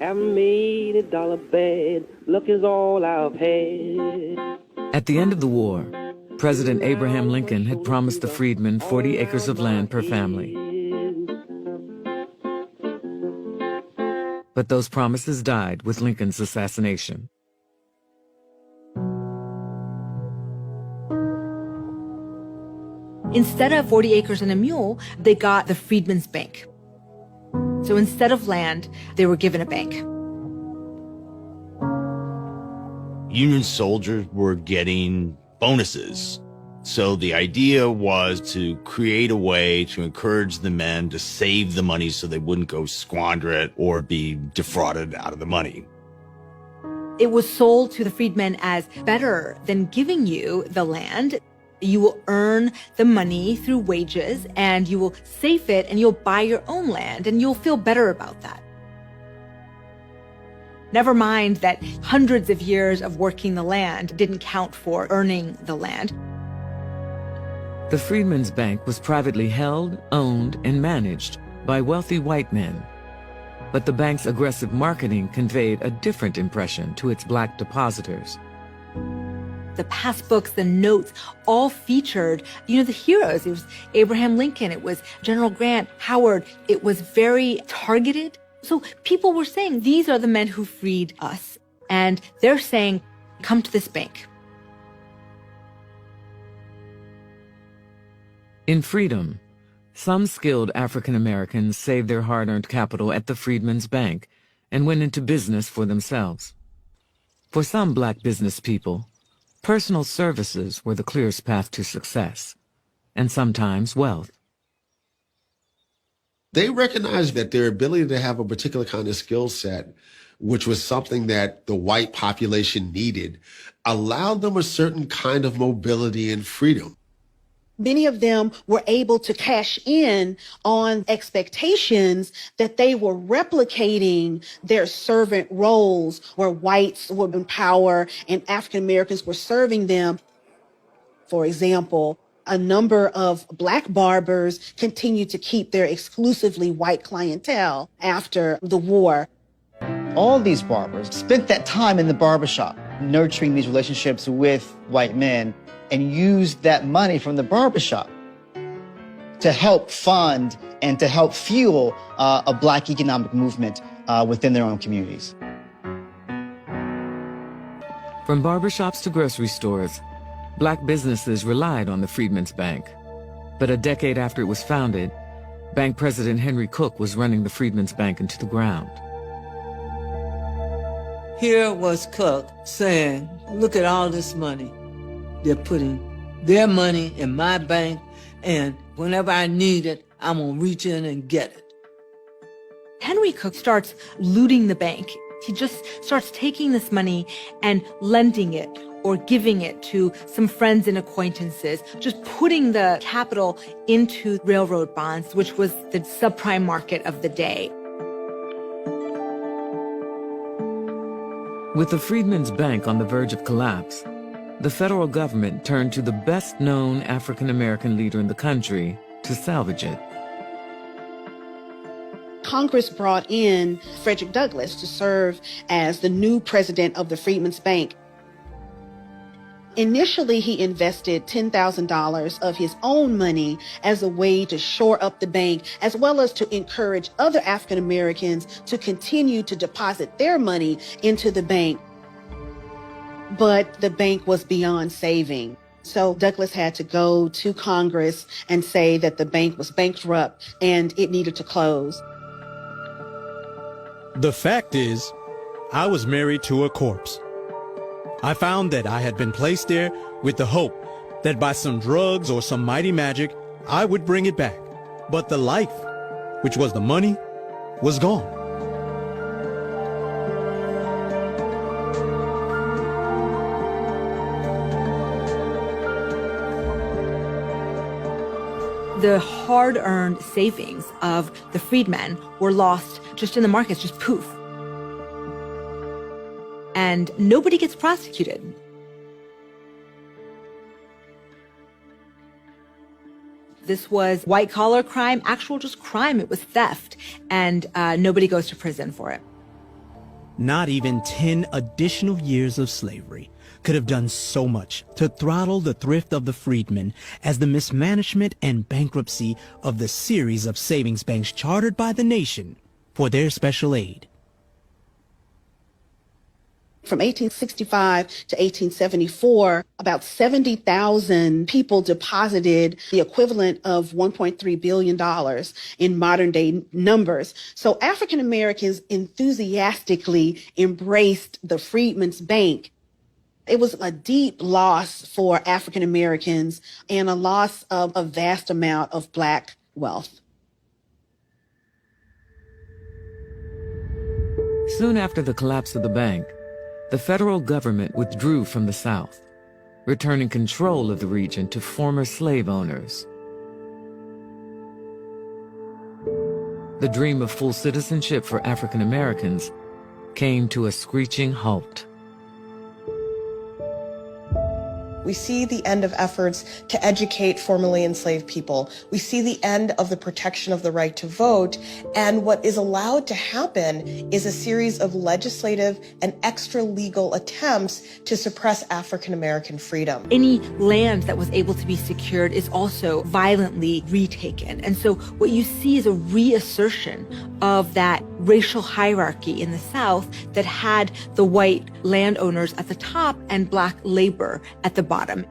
Haven't made a dollar bed. Luck is all I've had. At the end of the war, President Abraham Lincoln had promised the freedmen 40 acres of land per family. But those promises died with Lincoln's assassination. Instead of 40 acres and a mule, they got the Freedman's Bank. So instead of land, they were given a bank. Union soldiers were getting bonuses. So the idea was to create a way to encourage the men to save the money so they wouldn't go squander it or be defrauded out of the money. It was sold to the freedmen as better than giving you the land. You will earn the money through wages, and you will save it, and you'll buy your own land, and you'll feel better about that. Never mind that hundreds of years of working the land didn't count for earning the land. The Freedmen's Bank was privately held, owned, and managed by wealthy white men. But the bank's aggressive marketing conveyed a different impression to its black depositors. The passbooks, the notes, all featured, the heroes. It was Abraham Lincoln. It was General Grant, Howard. It was very targeted. So people were saying, these are the men who freed us. And they're saying, come to this bank. In freedom, some skilled African Americans saved their hard-earned capital at the Freedmen's Bank and went into business for themselves. For some black business people, personal services were the clearest path to success, and sometimes wealth. They recognized that their ability to have a particular kind of skill set, which was something that the white population needed, allowed them a certain kind of mobility and freedom. Many of them were able to cash in on expectations that they were replicating their servant roles where whites were in power and African Americans were serving them. For example, a number of black barbers continued to keep their exclusively white clientele after the war. All these barbers spent that time in the barbershop, nurturing these relationships with white men, and used that money from the barbershop to help fund and to help fuel a black economic movement within their own communities. From barbershops to grocery stores, black businesses relied on the Freedmen's Bank. But a decade after it was founded, Bank President Henry Cook was running the Freedmen's Bank into the ground. Here was Cook saying, look at all this money. They're putting their money in my bank, and whenever I need it, I'm gonna reach in and get it. Henry Cook starts looting the bank. He just starts taking this money and lending it or giving it to some friends and acquaintances, just putting the capital into railroad bonds, which was the subprime market of the day. With the Freedmen's Bank on the verge of collapse, the federal government turned to the best-known African-American leader in the country to salvage it. Congress brought in Frederick Douglass to serve as the new president of the Freedmen's Bank. Initially, he invested $10,000 of his own money as a way to shore up the bank, as well as to encourage other African Americans to continue to deposit their money into the bank. But the bank was beyond saving. So Douglass had to go to Congress and say that the bank was bankrupt and it needed to close. The fact is, I was married to a corpse. I found that I had been placed there with the hope that by some drugs or some mighty magic, I would bring it back. But the life, which was the money, was gone. The hard-earned savings of the freedmen were lost just in the markets, just poof. And nobody gets prosecuted. This was white-collar crime, actual just crime. It was theft, and nobody goes to prison for it. Not even 10 additional years of slavery could have done so much to throttle the thrift of the freedmen as the mismanagement and bankruptcy of the series of savings banks chartered by the nation for their special aid. From 1865 to 1874, about 70,000 people deposited the equivalent of $1.3 billion in modern day numbers. So African Americans enthusiastically embraced the Freedman'S Bank. It was a deep loss for African Americans and a loss of a vast amount of Black wealth. Soon after the collapse of the bank, the federal government withdrew from the South, returning control of the region to former slave owners. The dream of full citizenship for African Americans came to a screeching halt. We see the end of efforts to educate formerly enslaved people. We see the end of the protection of the right to vote. And what is allowed to happen is a series of legislative and extra-legal attempts to suppress African-American freedom. Any land that was able to be secured is also violently retaken. And so what you see is a reassertion of that racial hierarchy in the South that had the white landowners at the top and Black labor at the bottom.